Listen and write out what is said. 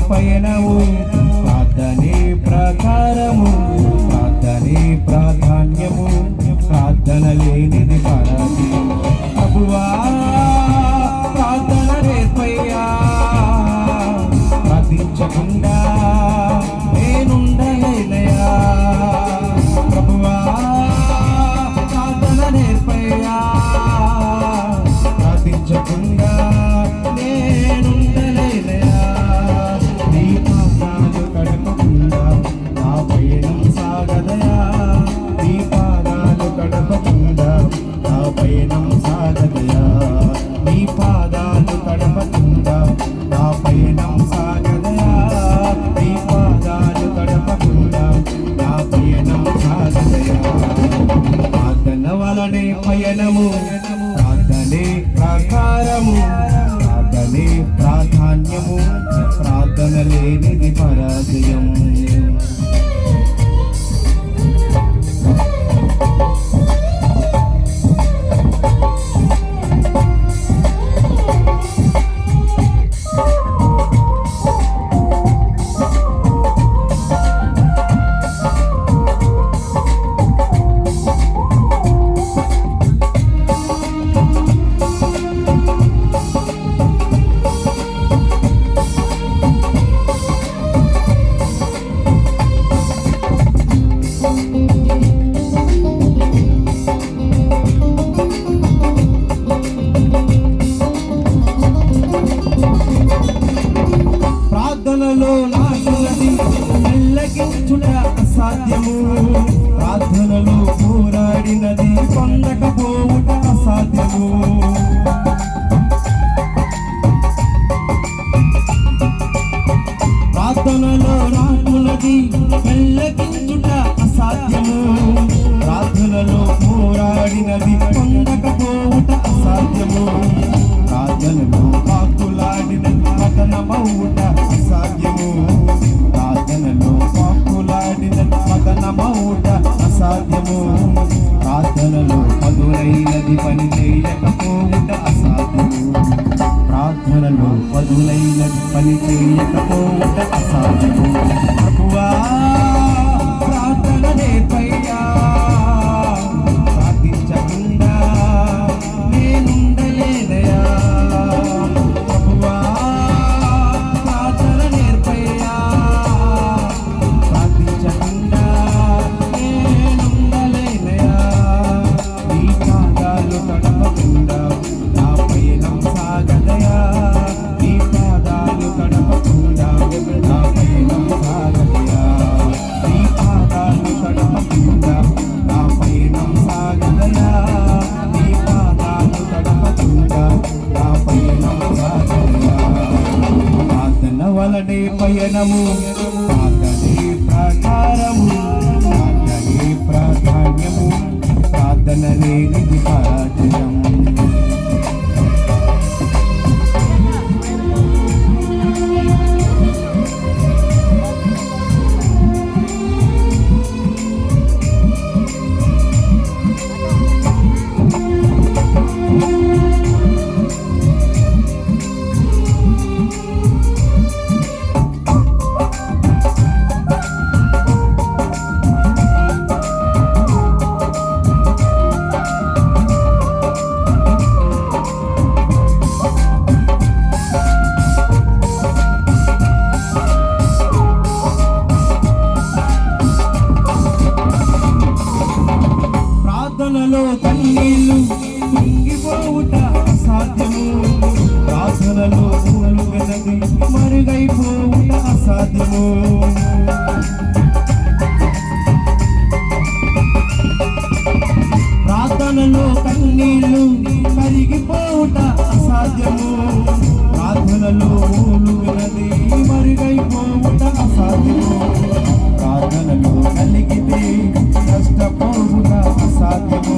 పయనము ప్రార్థనే ప్రకారము ప్రార్థనే ప్రాధాన్యము ప్రార్థన లేనిది పరాజయం ప్రభువా ప్రార్థన నేర్పయ్యా ప్రార్థించకుండా నేనుండలేనయా ప్రభువా ప్రార్థన నేర్పయ్యా ప్రార్థించకుండా నేనుండలేనయా నీ పాదాలు కడపకుండా నా పయనం సాగదయా నీ పాదాలు కడపకుండా నా పయనం సాగదయా నీ పాదాలు కడపకుండా నా పయనం సాగదయా నీ పాదాలు కడపకుండా నా పయనం సాగదయా ప్రార్థన వలనే పయనము ప్రార్థనే ప్రకారము ప్రార్థనే ప్రాధాన్యము ప్రార్థన లేనిది పరాజయం ప్రార్థనలో నాటునది మెల్లగించుట అసాధ్యము ప్రార్థనలో పోరాడినది పొందకపోవుట అసాధ్యము ప్రార్థనలో నాటునది మెల్లగించుట అసాధ్యము ప్రార్థనలో పోరాడినది పొందకపోవుట అసాధ్యము ప్రార్థనలో పాకులాడినది పతనమవుట అసాధ్యము ప్రార్థనలో పాకులాడినది పతనమవుట అసాధ్యము ప్రార్థనలో పదులైనది పని చేయకపోవుట అసాధ్యము ప్రార్థనలో పదులైనది పని చేయకపోవుట అసాధ్యము ప్రభువా ప్రార్థన నేర్పయ్యా ప్రార్థించకుండా నేనుండలేనయా ప్రభువా ప్రార్థన నేర్పయ్యా ప్రార్థించకుండా నేనుండలేనయా నీ పాదాలు కడపకుండా నా పయనం సాగదయా నీ పాదాలు కడపకుండా నా పయనం సాగదయా నీ పాదాలు కడపకుండా నా పయనం సాగదయా నీ పాదాలు కడపకుండా నా పయనం సాగదయా ప్రార్థన వలనే పయనము ప్రార్థనే ప్రకారము ప్రార్థనే ప్రాధాన్యము ప్రార్థన లేనిది పరాజయం ప్రార్థనలో కన్నీళ్లు కుంగిపోవుట అసాధ్యము ప్రార్థనలో మూలుగనది మరుగైపోవుట అసాధ్యము ప్రార్థనలో కన్నీళ్లు కరిగిపోవుట అసాధ్యము ప్రార్థనలో మూలుగనది మరుగైపోవుట అసాధ్యము ప్రార్థనలో కలిగితే నష్టపోవుట అసాధ్యము